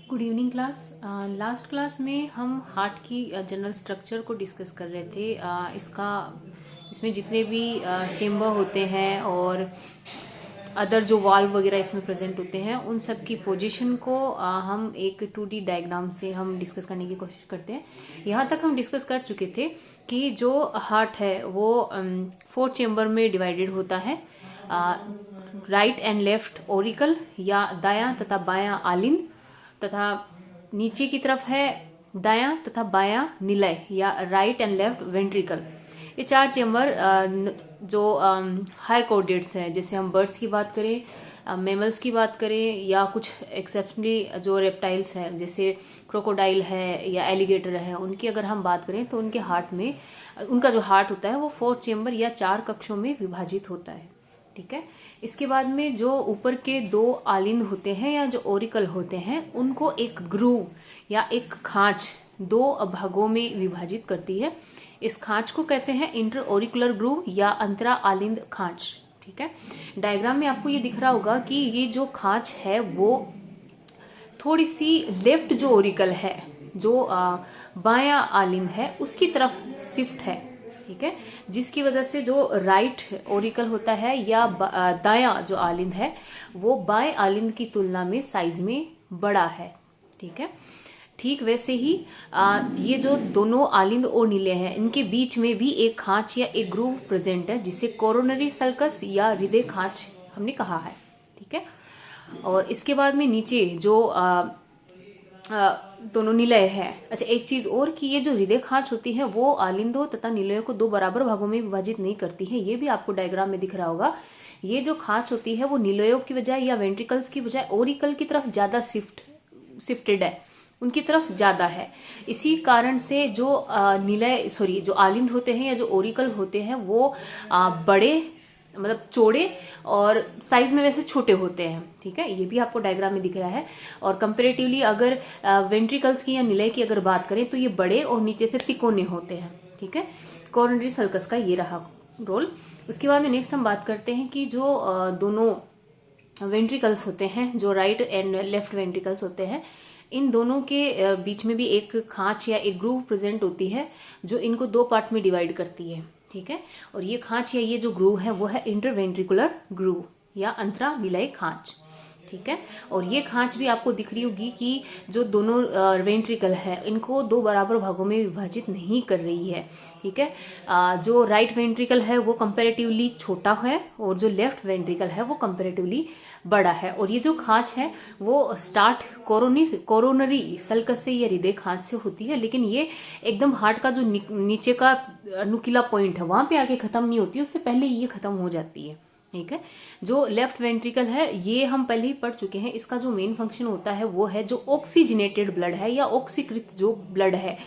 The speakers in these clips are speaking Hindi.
Good evening class. Last class में हम हार्ट की जनरल स्ट्रक्चर को डिस्कस कर रहे थे। इसमें जितने भी चेम्बर होते हैं और अदर जो वाल्व वगैरह इसमें प्रेजेंट होते हैं उन सब की पोजीशन को हम एक 2D डायग्राम से हम डिस्कस करने की कोशिश करते हैं। यहाँ तक हम डिस्कस कर चुके थे कि जो हार्ट है वो 4 चेम्बर में डिवाइडेड होता है। राइट एंड लेफ्ट ओरिकल या दायां तथा बायां आलिंद, तथा नीचे की तरफ है दायां तथा बायां निलय या राइट एंड लेफ्ट वेंट्रिकल। ये 4 चेम्बर जो हायर कोऑर्डिनेट्स हैं, जैसे हम बर्ड्स की बात करें, मेमल्स की बात करें या कुछ एक्सेप्शनली जो रेप्टाइल्स हैं जैसे क्रोकोडाइल है या एलिगेटर है, उनकी अगर हम बात करें तो उनके हार्ट में उनका जो हार्ट होता है वो 4 चेम्बर या 4 कक्षों में विभाजित होता है। ठीक है। इसके बाद में जो ऊपर के 2 आलिंद होते हैं या जो ओरिकल होते हैं उनको एक ग्रूव या एक खांच 2 भागों में विभाजित करती है। इस खांच को कहते हैं इंटर ओरिकुलर ग्रूव या अंतरा आलिंद खांच। ठीक है। डायग्राम में आपको ये दिख रहा होगा कि ये जो खांच है वो थोड़ी सी लेफ्ट जो ओरिकल है, जो बायां आलिंद है, उसकी तरफ शिफ्ट है। ठीक है। जिसकी वजह से जो राइट ओरिकल होता है या दायां जो आलिंद है वो बाएं आलिंद की तुलना में साइज में बड़ा है। ठीक है। ठीक वैसे ही ये जो दोनों आलिंद और नीले हैं इनके बीच में भी एक खांच या एक ग्रूव प्रेजेंट है जिसे कोरोनरी सल्कस या हृदय खांच हमने कहा है। ठीक है। और इसके बाद में नीचे जो दोनों निलय है। अच्छा, एक चीज और कि ये जो हृदय खांच होती है वो आलिंदों तथा निलयों को 2 बराबर भागों में विभाजित नहीं करती है। ये भी आपको डायग्राम में दिख रहा होगा। ये जो खांच होती है वो निलयों की बजाय या वेंट्रिकल्स की बजाय ओरिकल की तरफ ज्यादा शिफ्टेड है, उनकी तरफ ज्यादा है। इसी कारण से जो जो आलिंद होते हैं या जो ओरिकल होते हैं वो बड़े मतलब चौड़े और साइज में वैसे छोटे होते हैं। ठीक है। ये भी आपको डायग्राम में दिख रहा है। और कंपेरेटिवली अगर वेंट्रिकल्स की या निलय की अगर बात करें तो ये बड़े और नीचे से तिकोने होते हैं। ठीक है। कोरोनरी सल्कस का ये रहा रोल। उसके बाद में नेक्स्ट हम बात करते हैं कि जो दोनों वेंट्रिकल्स होते हैं, जो राइट एंड लेफ्ट वेंट्रिकल्स होते हैं, इन दोनों के बीच में भी एक खांच या एक ग्रूव प्रेजेंट होती है जो इनको 2 पार्ट में डिवाइड करती है। ठीक है। और ये खांच या ये जो ग्रूव है वो है इंटरवेंट्रिकुलर ग्रूव या अंतरा निलय खांच। ठीक है। और ये खांच भी आपको दिख रही होगी कि जो दोनों वेंट्रिकल है इनको 2 बराबर भागों में विभाजित नहीं कर रही है। ठीक है। जो राइट वेंट्रिकल है वो कंपैरेटिवली छोटा है और जो लेफ्ट वेंट्रिकल है वो कंपैरेटिवली बड़ा है। और ये जो खांच है वो स्टार्ट कोरोनरी सल्कस से या हृदय खांच से होती है, लेकिन ये एकदम हार्ट का जो नीचे का नुकीला पॉइंट है वहां पे आके खत्म नहीं होती, उससे पहले ये खत्म हो जाती है। ठीक है। जो लेफ्ट वेंट्रिकल है ये हम पहले ही पढ़ चुके हैं। इसका जो मेन फंक्शन होता है वो है जो ऑक्सीजनेटेड ब्लड है या ऑक्सीकृत जो ब्लड है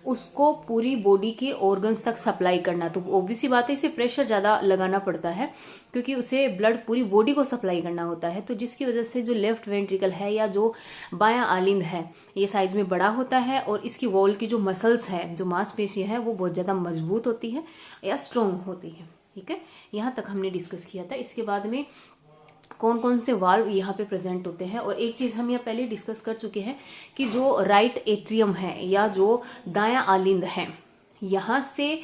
उसको पूरी बॉडी के ऑर्गन्स तक सप्लाई करना। तो ऑब्वियसली बात है इसे प्रेशर ज्यादा लगाना पड़ता है क्योंकि उसे ब्लड पूरी बॉडी को सप्लाई करना होता है। तो जिसकी वजह से जो लेफ्ट वेंट्रिकल है या जो बायां आलिंद है ये साइज में बड़ा होता है और इसकी वॉल की जो मसल्स है, जो मांसपेशियां है, वो बहुत ज्यादा मजबूत होती है या स्ट्रोंग होती है। ठीक है। यहाँ तक हमने डिस्कस किया था। इसके बाद में कौन कौन से वाल्व यहाँ पे प्रेजेंट होते हैं। और एक चीज हम यहाँ पहले डिस्कस कर चुके हैं कि जो राइट एट्रियम है या जो दायां आलिंद है, यहाँ से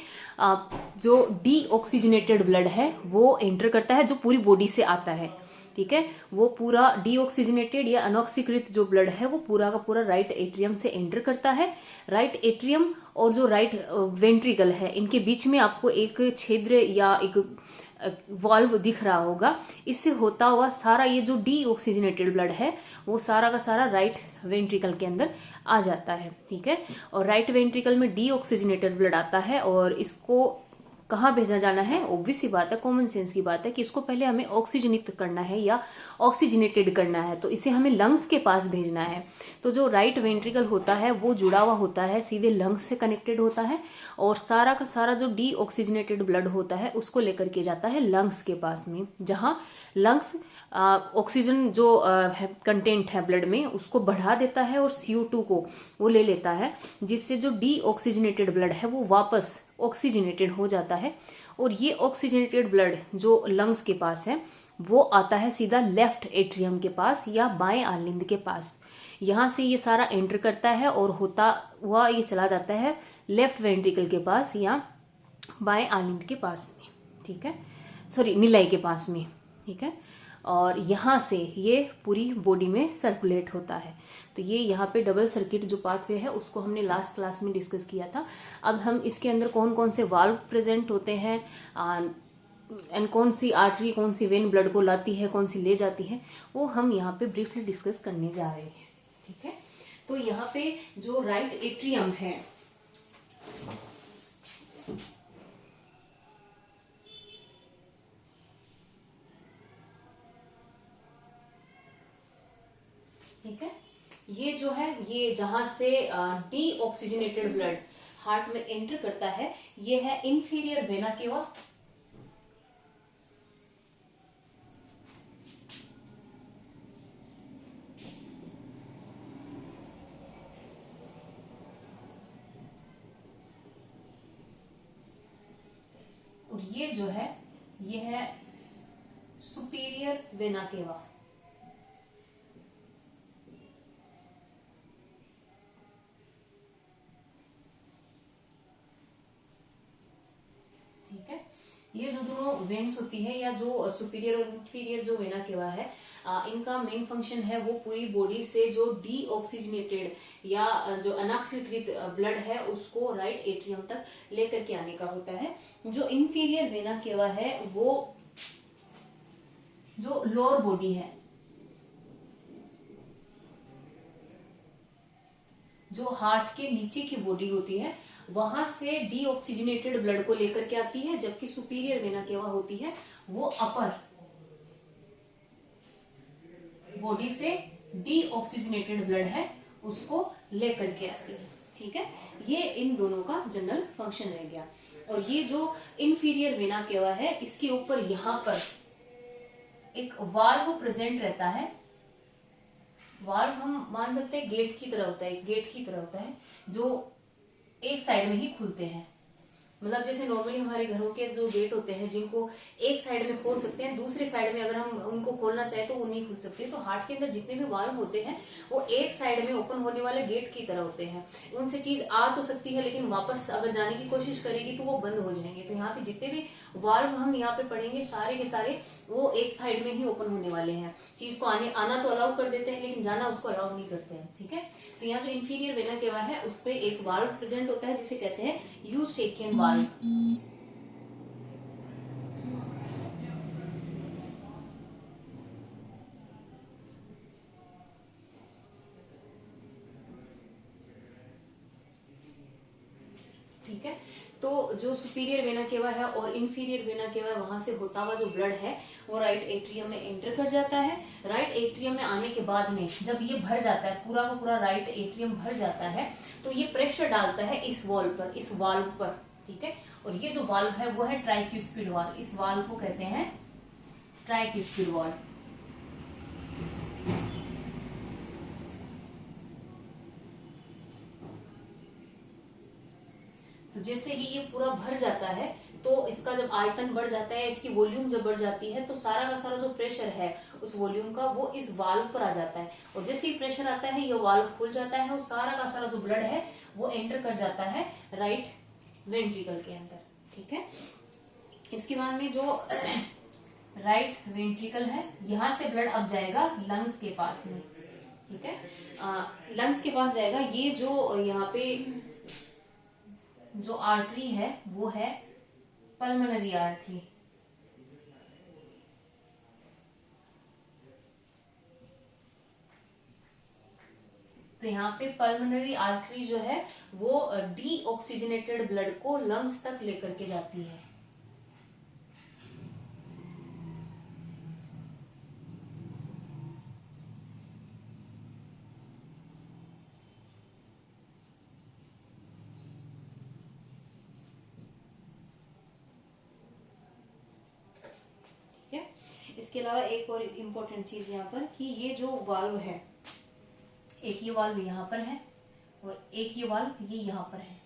जो डीऑक्सीजनेटेड ब्लड है वो एंटर करता है जो पूरी बॉडी से आता है। ठीक है। वो पूरा डीऑक्सीजनेटेड या अनऑक्सीकृत जो ब्लड है वो पूरा का पूरा राइट एट्रियम से एंटर करता है। राइट एट्रियम और जो राइट वेंट्रिकल है इनके बीच में आपको एक छिद्र या एक वाल्व दिख रहा होगा। इससे होता हुआ सारा ये जो डीऑक्सीजनेटेड ब्लड है वो सारा का सारा राइट वेंट्रिकल के अंदर आ जाता है। ठीक है। और राइट वेंट्रिकल में डीऑक्सीजनेटेड ब्लड आता है और इसको कहाँ भेजा जाना है, ऑब्वियस सी बात है, कॉमन सेंस की बात है कि इसको पहले हमें ऑक्सीजनित करना है या ऑक्सीजनेटेड करना है, तो इसे हमें लंग्स के पास भेजना है। तो जो राइट वेंट्रिकल होता है वो जुड़ा हुआ होता है, सीधे लंग्स से कनेक्टेड होता है और सारा का सारा जो डीऑक्सीजनेटेड ब्लड होता है उसको लेकर के जाता है लंग्स के पास में, जहाँ लंग्स ऑक्सीजन जो कंटेंट है ब्लड में उसको बढ़ा देता है और CO2 को वो ले लेता है, जिससे जो डीऑक्सीजनेटेड ब्लड है वो वापस ऑक्सीजनेटेड हो जाता है। और ये ऑक्सीजनेटेड ब्लड जो लंग्स के पास है वो आता है सीधा लेफ्ट एट्रियम के पास या बाएं आलिंद के पास। यहाँ से ये सारा एंटर करता है और होता हुआ ये चला जाता है लेफ्ट वेंट्रिकल के पास या बाएं आलिंद के पास में, ठीक है, सॉरी निलय के पास में, ठीक है। और यहाँ से ये पूरी बॉडी में सर्कुलेट होता है। तो ये यहाँ पे डबल सर्किट जो पाथवे है उसको हमने लास्ट क्लास में डिस्कस किया था। अब हम इसके अंदर कौन कौन से वाल्व प्रेजेंट होते हैं एंड कौन सी आर्टरी कौन सी वेन ब्लड को लाती है कौन सी ले जाती है, वो हम यहाँ पे ब्रीफली डिस्कस करने जा रहे हैं, ठीक है। तो यहाँ पे जो राइट एट्रियम है, ठीक है, ये जो है ये जहां से डी ऑक्सीजनेटेड ब्लड हार्ट में एंटर करता है, ये है इंफीरियर वेना केवा। और ये जो है ये है सुपीरियर वेना केवा। ये जो दोनों वेन्स होती है या जो सुपीरियर और इंफीरियर जो वेना केवा है, इनका मेन फंक्शन है वो पूरी बॉडी से जो डीऑक्सीजनेटेड या जो अनऑक्सीकृत ब्लड है उसको राइट एट्रियम तक लेकर के आने का होता है। जो इंफीरियर वेना केवा है वो जो लोअर बॉडी है, जो हार्ट के नीचे की बॉडी होती है, वहां से डीऑक्सीजनेटेड ब्लड को लेकर के आती है, जबकि सुपीरियर वेना केवा होती है वो अपर बॉडी से डीऑक्सीजनेटेड ब्लड है उसको लेकर के आती है, ठीक है। ये इन दोनों का जनरल फंक्शन रह गया। और ये जो इंफीरियर वेना केवा है इसके ऊपर यहां पर एक वाल्व प्रेजेंट रहता है। वाल्व हम मान सकते हैं गेट की तरह होता है, गेट की तरह होता है जो एक साइड में ही खुलते हैं। मतलब जैसे नॉर्मली हमारे घरों के जो गेट होते हैं जिनको एक साइड में खोल सकते हैं, दूसरी साइड में अगर हम उनको खोलना चाहे तो वो नहीं खुल सकते। तो हार्ट के अंदर जितने भी वाल्व होते हैं वो एक साइड में ओपन होने वाले गेट की तरह होते हैं। उनसे चीज आ तो सकती है लेकिन वापस अगर जाने की कोशिश करेगी तो वो बंद हो जाएंगे। तो यहाँ पे जितने भी वाल्व हम यहाँ पे पढ़ेंगे सारे के सारे वो एक साइड में ही ओपन होने वाले हैं। चीज को आना तो अलाउ कर देते हैं लेकिन जाना उसको अलाउ नहीं करते हैं, ठीक है। तो यहाँ जो इंफीरियर वेना केवा है उस पे एक वाल्व प्रेजेंट होता है जिसे कहते हैं यूस्टेकियन वाल्व। ठीक है, तो जो सुपीरियर वेना केवा है और इंफीरियर वेना केवा वहां से होता हुआ जो ब्लड है वो राइट एट्रियम में एंटर कर जाता है। राइट एट्रियम में आने के बाद में जब ये भर जाता है, पूरा का पूरा राइट एट्रियम भर जाता है, तो ये प्रेशर डालता है इस वॉल पर, इस वाल्व पर, ठीक है। और ये जो वाल्व है वो है ट्राइक्यूस्पिड वाल्व। इस वाल्व को कहते हैं ट्राइक्यूस्पिड वाल्व। तो जैसे ही ये पूरा भर जाता है तो इसका जब आयतन बढ़ जाता है, इसकी वॉल्यूम जब बढ़ जाती है तो सारा का सारा जो प्रेशर है उस वॉल्यूम का वो इस वाल्व पर आ जाता है। और जैसे ही प्रेशर आता है ये वाल्व खुल जाता है और सारा का सारा जो ब्लड है वो एंटर कर जाता है राइट वेंट्रिकल के अंदर, ठीक है। इसके बाद में जो राइट वेंट्रिकल है यहाँ से ब्लड अब जाएगा लंग्स के पास में, ठीक है। लंग्स के पास जाएगा। ये जो यहाँ पे जो आर्टरी है वो है पल्मोनरी आर्टरी। तो यहाँ पे पल्मोनरी आर्टरी जो है वो डीऑक्सीजनेटेड ब्लड को लंग्स तक लेकर के जाती है। इसके अलावा एक और इम्पोर्टेंट चीज यहाँ पर कि ये जो वाल्व है, एक ये वाल्व यहाँ पर है और एक ये वाल्व ये यहाँ पर है,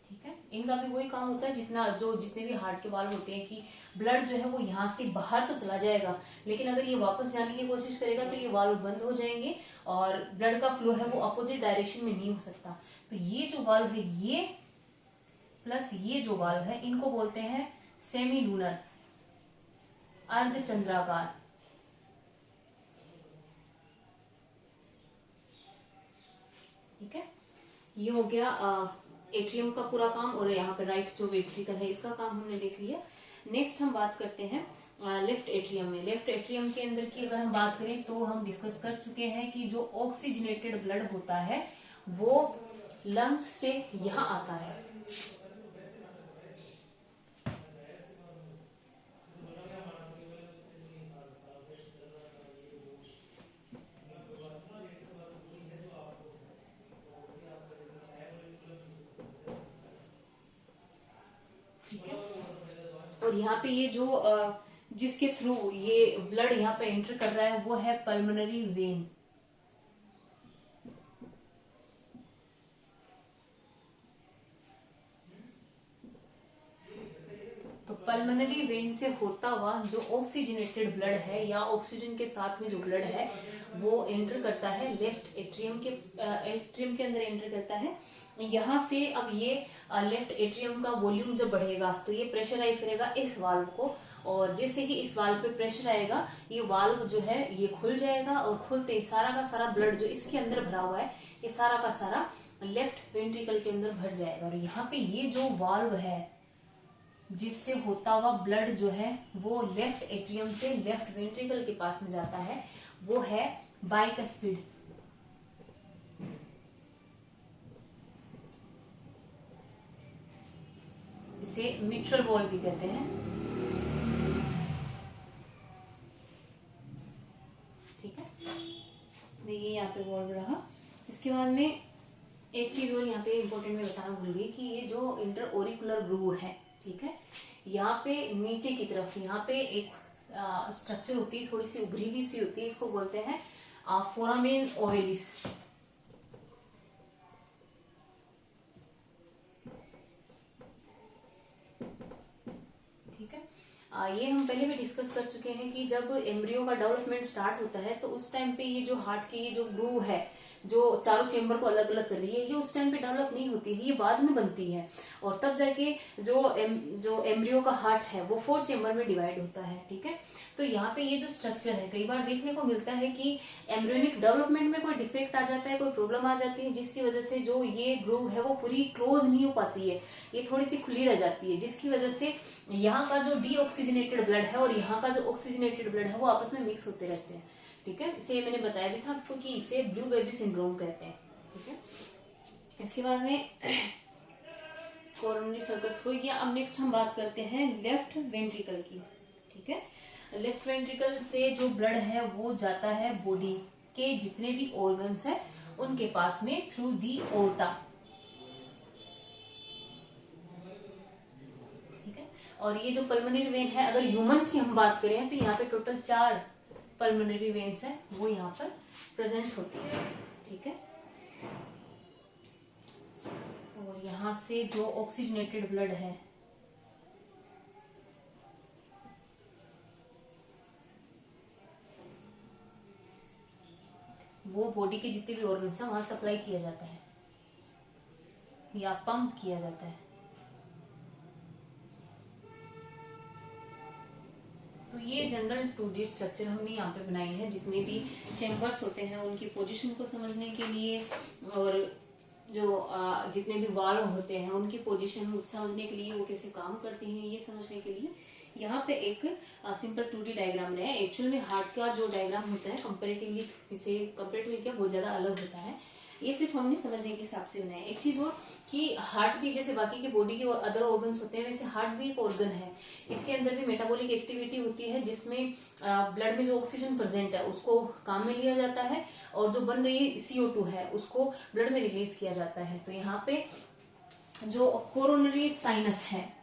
ठीक है। इनका भी वही काम होता है जितने भी हार्ट के वाल्व होते हैं कि ब्लड जो है वो यहाँ से बाहर तो चला जाएगा, लेकिन अगर ये वापस जाने की कोशिश करेगा तो ये वाल्व बंद हो जाएंगे और ब्लड का फ्लो है वो अपोजिट डायरेक्शन में नहीं हो सकता। तो ये जो वाल्व है, ये प्लस ये जो वाल्व है, इनको बोलते हैं सेमी लूनर, अर्धचंद्राकार। ठीक है, ये हो गया एट्रियम का पूरा काम, और यहाँ पे राइट जो वेंट्रिकल है इसका काम हमने देख लिया। नेक्स्ट हम बात करते हैं लेफ्ट एट्रियम में। लेफ्ट एट्रियम के अंदर की अगर हम बात करें तो हम डिस्कस कर चुके हैं कि जो ऑक्सीजनेटेड ब्लड होता है वो लंग्स से यहाँ आता है। और यहाँ पे ये जो जिसके थ्रू ये ब्लड यहाँ पे एंटर कर रहा है वो है पल्मोनरी वेन। तो पल्मोनरी वेन से होता हुआ जो ऑक्सीजनेटेड ब्लड है या ऑक्सीजन के साथ में जो ब्लड है वो एंटर करता है लेफ्ट एट्रियम के अंदर एंटर करता है। यहाँ से अब ये लेफ्ट एट्रियम का वॉल्यूम जब बढ़ेगा तो ये प्रेशराइज करेगा इस वाल्व को, और जैसे ही इस वाल्व पे प्रेशर आएगा ये वाल्व जो है ये खुल जाएगा, और खुलते सारा का सारा ब्लड जो इसके अंदर भरा हुआ है ये सारा का सारा लेफ्ट वेंट्रिकल के अंदर भर जाएगा। और यहाँ पे ये जो वाल्व है जिससे होता हुआ ब्लड जो है वो लेफ्ट एट्रियम से लेफ्ट वेंट्रिकल के पास में जाता है वो है बाइकस्पिड। इसे मिट्रल वॉल्व भी कहते हैं। ठीक है, देखिए यहाँ पे वॉल्व रहा। इसके बाद में एक चीज और यहाँ पे इंपॉर्टेंट में बताना भूल गई कि ये जो इंटर ओरिकुलर ग्रूव है, ठीक है, यहाँ पे नीचे की तरफ यहाँ पे एक स्ट्रक्चर होती है, थोड़ी सी उभरी हुई सी होती है, इसको बोलते हैं फोरामेन ओवेलिस। ठीक है, ये हम पहले भी डिस्कस कर चुके हैं कि जब एम्ब्रियो का डेवलपमेंट स्टार्ट होता है तो उस टाइम पे ये जो हार्ट की ये जो ग्रूव है जो चारों चेंबर को अलग अलग कर रही है ये उस टाइम पे डेवलप नहीं होती है, ये बाद में बनती है, और तब जाके जो एम्ब्रियो का हार्ट है वो 4 चेंबर में डिवाइड होता है। ठीक है, तो यहाँ पे ये जो स्ट्रक्चर है कई बार देखने को मिलता है कि एम्ब्रियोनिक डेवलपमेंट में कोई डिफेक्ट आ जाता है, कोई प्रॉब्लम आ जाती है, जिसकी वजह से जो ये ग्रूव है वो पूरी क्लोज नहीं हो पाती है, ये थोड़ी सी खुली रह जाती है, जिसकी वजह से यहाँ का जो डीऑक्सीजनेटेड ब्लड है और यहाँ का जो ऑक्सीजनेटेड ब्लड है वो आपस में मिक्स होते रहते हैं। ठीक है, इसे मैंने बताया भी था आपको कि इसे ब्लू बेबी सिंड्रोम कहते हैं। ठीक है, इसके बाद में कोरोनरी सर्कस हो गया। अब नेक्स्ट हम बात करते हैं लेफ्ट वेंट्रिकल की। ठीक है, लेफ्ट वेंट्रिकल से जो ब्लड है वो जाता है बॉडी के जितने भी ऑर्गन्स है उनके पास में थ्रू दी ओर्टा। ठीक है, और ये जो पल्मोनरी वेन है अगर ह्यूमंस की हम बात करें तो यहाँ पे टोटल 4 पल्मोनरी वेन्स है वो यहाँ पर प्रेजेंट होती है। ठीक है, और यहाँ से जो ऑक्सीजनेटेड ब्लड है वो बॉडी के जितने भी ऑर्गन्स हैं वहां सप्लाई किया जाता है या पंप किया जाता है। तो ये जनरल 2D स्ट्रक्चर हमने यहाँ पे बनाई है, जितने भी चैम्बर्स होते हैं उनकी पोजीशन को समझने के लिए, और जो जितने भी वाल्व होते हैं उनकी पोजीशन समझने के लिए, वो कैसे काम करती हैं ये समझने के लिए यहाँ पे एक सिंपल 2D डायग्राम बनाया है। एक्चुअल में हार्ट का जो डायग्राम होता है कंपेरेटिवली इसे कंपेरेटिवली क्या बहुत ज्यादा अलग होता है, ये सिर्फ हमने समझने के हिसाब से बनाया है। एक चीज और कि हार्ट भी जैसे बाकी के बॉडी के अदर ऑर्गन्स होते हैं वैसे हार्ट भी एक ऑर्गन है, इसके अंदर भी मेटाबॉलिक एक्टिविटी होती है जिसमें ब्लड में जो ऑक्सीजन प्रेजेंट है उसको काम में लिया जाता है और जो बन रही CO2 है उसको ब्लड में रिलीज किया जाता है। तो यहाँ पे जो कोरोनरी साइनस है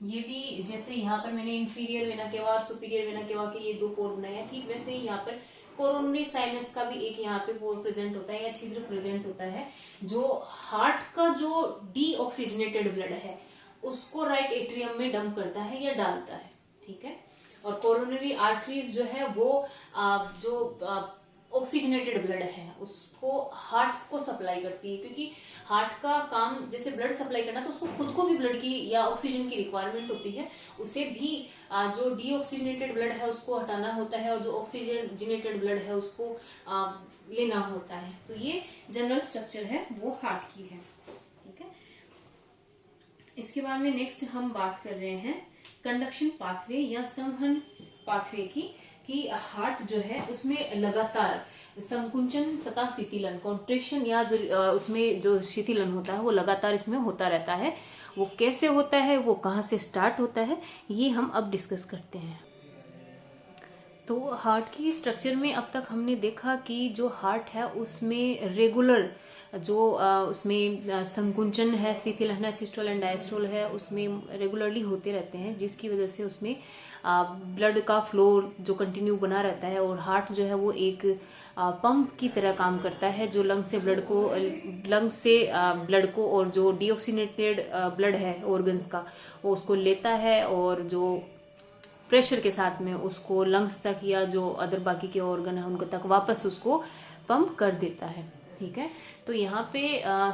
ये भी जैसे यहाँ पर मैंने इंफीरियर वेना केवा और सुपीरियर वेना केवा के ये 2 पोर बनाए हैं, ठीक वैसे ही यहाँ पर कोरोनरी साइनस का भी एक यहाँ पे पोर प्रेजेंट होता है या छिद्र प्रेजेंट होता है, जो हार्ट का जो डीऑक्सीजनेटेड ब्लड है उसको राइट एट्रियम में डंप करता है या डालता है, ठीक है। और कोरोनरी आर्टरीज जो है वो जो ऑक्सीजनेटेड ब्लड है उसको हार्ट को सप्लाई करती है, क्योंकि हार्ट का काम जैसे ब्लड सप्लाई करना, तो उसको खुद को भी ब्लड की या ऑक्सीजन की रिक्वायरमेंट होती है, उसे भी जो डीऑक्सीजनेटेड ब्लड है उसको हटाना होता है और जो ऑक्सीजनेटेड ब्लड है उसको लेना होता है। तो ये जनरल स्ट्रक्चर है वो हार्ट की है, ठीक है। इसके बाद में नेक्स्ट हम बात कर रहे हैं कंडक्शन पाथवे या संवहन पाथवे की, कि हार्ट जो है उसमें लगातार संकुंचन सतह शिथिलन कॉन्ट्रेक्शन या जो उसमें जो शिथिलन होता है वो लगातार इसमें होता रहता है। वो कैसे होता है, वो कहाँ से स्टार्ट होता है, ये हम अब डिस्कस करते हैं। तो हार्ट की स्ट्रक्चर में अब तक हमने देखा कि जो हार्ट है उसमें रेगुलर जो उसमें संकुंचन है, शिथिलन है, सिस्टोल एंड डायस्टोल है, उसमें रेगुलरली होते रहते हैं, जिसकी वजह से उसमें ब्लड का फ्लो जो कंटिन्यू बना रहता है। और हार्ट जो है वो एक पंप की तरह काम करता है, जो लंग से ब्लड को और जो डीऑक्सीनेटेड ब्लड है ऑर्गन्स का वो उसको लेता है और जो प्रेशर के साथ में उसको लंग्स तक या जो अदर बाकी के ऑर्गन है उनको तक वापस उसको पंप कर देता है, ठीक है। तो यहाँ पे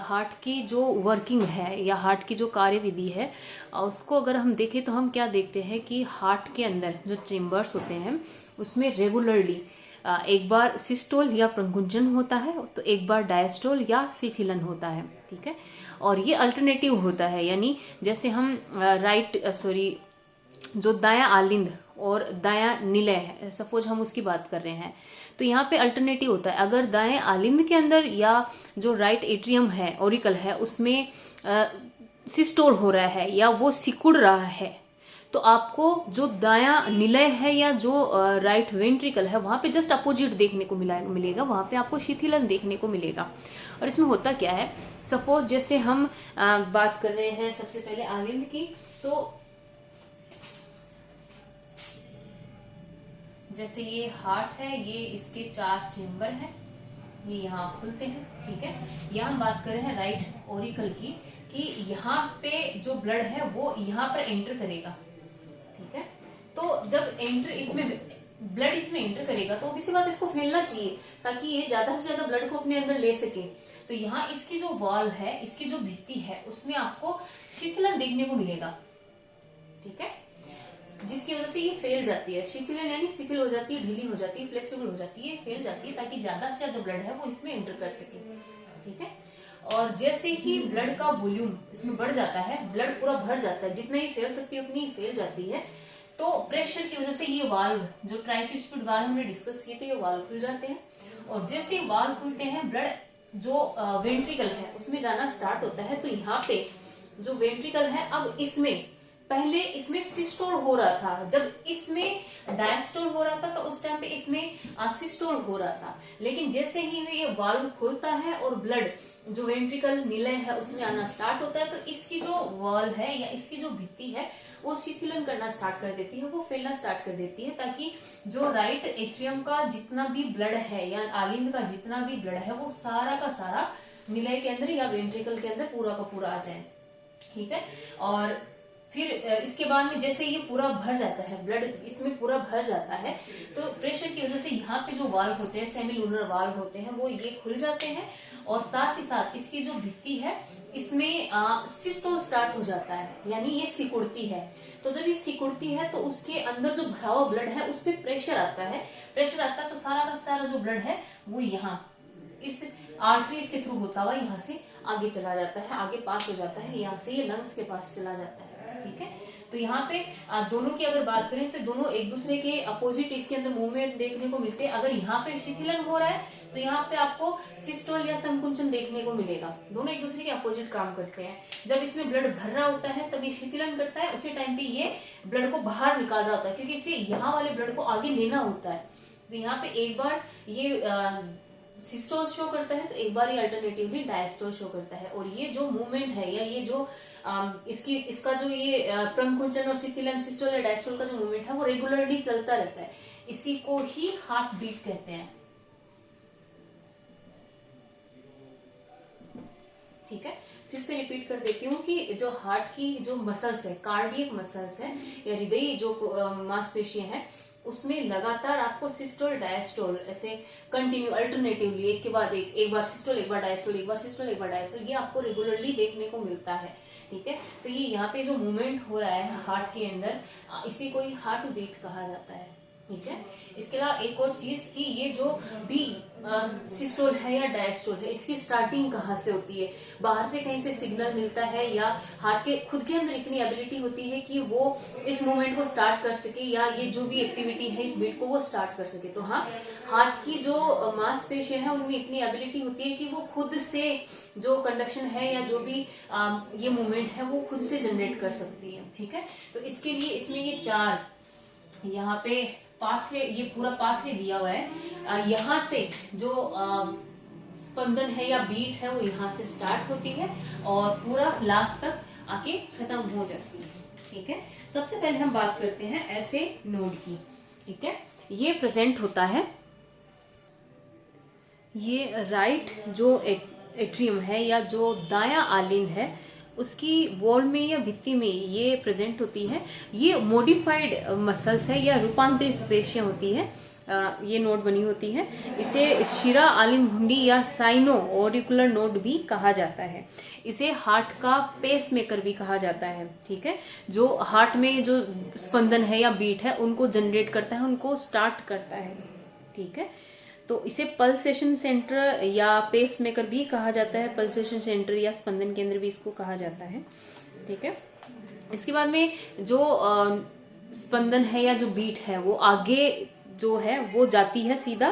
हार्ट की जो वर्किंग है या हार्ट की जो कार्यविधि है उसको अगर हम देखें तो हम क्या देखते हैं कि हार्ट के अंदर जो चेम्बर्स होते हैं उसमें रेगुलरली एक बार सिस्टोल या प्रंकुंचन होता है, तो एक बार डायस्टोल या शिथिलन होता है, ठीक है। और ये अल्टरनेटिव होता है, यानी जैसे हम जो दायां आलिंद और दायां निलय है, सपोज हम उसकी बात कर रहे हैं, तो यहाँ पे अल्टरनेटिव होता है। अगर दाएं आलिंद के अंदर या जो राइट एट्रियम है ऑरिकल है उसमें सिस्टोल हो रहा है या वो सिकुड़ रहा है, तो आपको जो दायां निलय है या जो राइट वेंट्रिकल है वहां पे जस्ट अपोजिट देखने को मिलेगा, वहां पे आपको शिथिलन देखने को मिलेगा। और इसमें होता क्या है, सपोज जैसे हम बात कर रहे हैं सबसे पहले आलिंद की, तो जैसे ये हार्ट है, ये इसके 4 चेम्बर है, ये यहाँ खुलते हैं, ठीक है। यहाँ हम बात कर रहे हैं राइट ओरिकल की, कि यहाँ पे जो ब्लड है वो यहाँ पर एंटर करेगा, ठीक है। तो जब ब्लड इसमें एंटर करेगा तो obviously बात इसको फैलना चाहिए ताकि ये ज्यादा से ज्यादा ब्लड को अपने अंदर ले सके। तो यहाँ इसकी जो वॉल है, इसकी जो भित्ति है, उसमें आपको शिथिलन देखने को मिलेगा, ठीक है, जिसकी वजह से ये फैल जाती है। शिथिलन यानी शिथिल हो जाती है, ढीली हो जाती है, फ्लेक्सिबल हो जाती है, फैल जाती है ताकि ज्यादा से ज्यादा ब्लड है वो इसमें एंटर कर सके, ठीक है। और जैसे ही ब्लड का वॉल्यूम इसमें बढ़ जाता है, ब्लड पूरा भर जाता है, जितना ही फैल सकती है उतनी ही फैल जाती है, तो प्रेशर की वजह से ये वाल्व जो ट्राइक्यूस्पिड वाल्व हमने डिस्कस किए थे, ये वाल्व खुल जाते हैं। और जैसे ही वाल्व खुलते हैं, ब्लड जो वेंट्रिकल है उसमें जाना स्टार्ट होता है। तो यहाँ पे जो वेंट्रिकल है, अब पहले इसमें सिस्टोल हो रहा था, जब इसमें डायस्टोल हो रहा था तो उस टाइम पे इसमें सिस्टोल हो रहा था। लेकिन जैसे ही ये वाल्व खुलता है और ब्लड जो वेंट्रिकल निलय है उसमें आना स्टार्ट होता है, तो इसकी जो वॉल है या इसकी जो भित्ति है वो शिथिलन करना स्टार्ट कर देती है, वो फैलना स्टार्ट कर देती है, ताकि जो राइट एट्रियम का जितना भी ब्लड है या आलिंद का जितना भी ब्लड है वो सारा का सारा निलय के अंदर या वेंट्रिकल के अंदर पूरा का पूरा आ जाए, ठीक है। और फिर इसके बाद में जैसे ये पूरा भर जाता है, ब्लड इसमें पूरा भर जाता है, तो प्रेशर की वजह से यहाँ पे जो वाल्व होते हैं, सेमिलुनर वाल्व होते हैं, वो ये खुल जाते हैं। और साथ ही साथ इसकी जो भित्ति है इसमें सिस्टोल स्टार्ट हो जाता है, यानी ये सिकुड़ती है। तो जब ये सिकुड़ती है तो उसके अंदर जो भरा हुआ ब्लड है उस पर प्रेशर आता है, तो सारा का सारा जो ब्लड है वो यहाँ इस आर्टरीज के थ्रू होता हुआ यहाँ से आगे चला जाता है, आगे पास हो जाता है, यहाँ से ये लंग्स के पास चला जाता है, ठीक है। तो यहाँ पे दोनों की अगर बात करें तो दोनों एक दूसरे के अपोजिट इसके अंदर मूवमेंट देखने को मिलते हैं। अगर यहाँ पे शिथिलन हो रहा है तो यहाँ पे आपको सिस्टोल या संकुंचन देखने को मिलेगा, दोनों एक दूसरे के अपोजिट काम करते हैं। जब इसमें ब्लड भर रहा होता है तब ये शिथिलन करता है, उसी टाइम पे ये ब्लड को बाहर निकाल रहा होता है, क्योंकि इसे यहाँ वाले ब्लड को आगे लेना होता है। तो यहाँ पे एक बार ये सिस्टोल शो करता है तो एक बार ये अल्टरनेटिवली डायस्टोल शो करता है। और ये जो मूवमेंट है या ये जो इसका जो ये प्रंकुंचन और शिथिलन, सिस्टोल या डायस्टोल का जो मूवमेंट है वो रेगुलरली चलता रहता है, इसी को ही हार्ट बीट कहते हैं। ठीक है, फिर से रिपीट कर देती हूँ कि जो हार्ट की जो मसल्स है, कार्डियक मसल्स है या हृदय जो मांसपेशियां हैं, उसमें लगातार आपको सिस्टोल डायस्टोल ऐसे कंटिन्यू अल्टरनेटिवली एक के बाद एक बार सिस्टोल, एक बार डायस्टोल, एक बार सिस्टोल, एक बार डायस्टोल, ये आपको रेगुलरली देखने को मिलता है। ठीक है, तो ये यहाँ पे जो मूवमेंट हो रहा है हार्ट के अंदर, इसी को ही हार्ट बीट कहा जाता है। ठीक है, इसके अलावा एक और चीज कि ये जो भी सिस्टोल है या डायस्टोल है, इसकी स्टार्टिंग कहाँ से होती है? बाहर से कहीं से सिग्नल मिलता है या हार्ट के खुद के अंदर इतनी एबिलिटी होती है कि वो इस मूवमेंट को स्टार्ट कर सके या ये जो भी एक्टिविटी है इस बीट को वो स्टार्ट कर सके? तो हाँ, हार्ट की जो मांसपेशियां हैं उनमें इतनी एबिलिटी होती है कि वो खुद से जो कंडक्शन है या जो भी ये मूवमेंट है वो खुद से जनरेट कर सकती है। ठीक है, तो इसके लिए इसमें ये 4 यहाँ पे पाथवे, ये पूरा पाथवे दिया हुआ है। यहाँ से जो स्पंदन है या बीट है वो यहाँ से स्टार्ट होती है और पूरा लास्ट तक आके खत्म हो जाती है। ठीक है, सबसे पहले हम बात करते हैं ऐसे नोड की। ठीक है, ये प्रेजेंट होता है, ये राइट जो एट्रियम है या जो दायां आलिंद है उसकी वॉल में या भित्ति में ये प्रेजेंट होती है। ये मॉडिफाइड मसल्स है या रूपांतरित पेशियां होती है, ये नोड बनी होती है। इसे शिरा आलिम घुंडी या साइनो ऑडिकुलर नोड भी कहा जाता है। इसे हार्ट का पेस मेकर भी कहा जाता है। ठीक है, जो हार्ट में जो स्पंदन है या बीट है उनको जनरेट करता है, उनको स्टार्ट करता है। ठीक है, तो इसे पल्सेशन सेंटर या पेस मेकर भी कहा जाता है, पल्सेशन सेंटर या स्पंदन केंद्र भी इसको कहा जाता है। ठीक है, इसके बाद में जो स्पंदन है या जो बीट है वो आगे जो है वो जाती है सीधा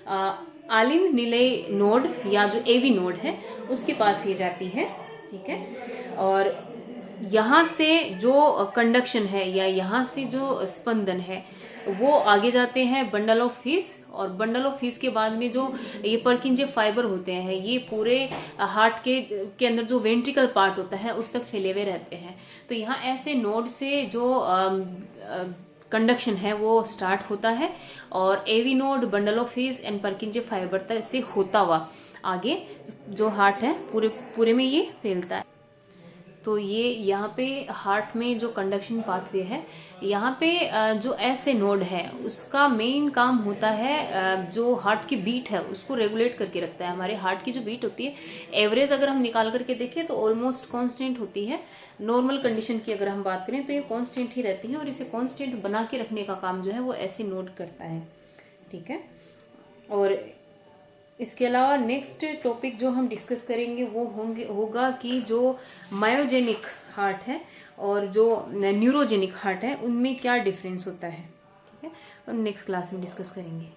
आलिंद निलय नोड या जो एवी नोड है उसके पास ये जाती है। ठीक है, और यहाँ से जो कंडक्शन है या यहाँ से जो स्पंदन है वो आगे जाते हैं बंडल ऑफ हीस, और बंडल ऑफ हीस के बाद में जो ये पर्किंजे फाइबर होते हैं ये पूरे हार्ट के अंदर जो वेंट्रिकल पार्ट होता है उस तक फैले हुए रहते हैं। तो यहाँ ऐसे नोड से जो कंडक्शन है वो स्टार्ट होता है और AV node, bundle of His and Purkinje fibre तक से होता हुआ आगे जो हार्ट है पूरे में ये फैलता है। तो ये यहाँ पे हार्ट में जो कंडक्शन पाथवे है, यहाँ पे जो ऐसे नोड है उसका मेन काम होता है जो हार्ट की बीट है उसको रेगुलेट करके रखता है। हमारे हार्ट की जो बीट होती है एवरेज अगर हम निकाल करके देखें तो ऑलमोस्ट कांस्टेंट होती है। नॉर्मल कंडीशन की अगर हम बात करें तो ये कांस्टेंट ही रहती है और इसे कांस्टेंट बना के रखने का काम जो है वो ऐसे नोड करता है। ठीक है, और इसके अलावा नेक्स्ट टॉपिक जो हम डिस्कस करेंगे वो होगा कि जो मायोजेनिक हार्ट है और जो न्यूरोजेनिक हार्ट है उनमें क्या डिफरेंस होता है। ठीक है, और नेक्स्ट क्लास में डिस्कस करेंगे।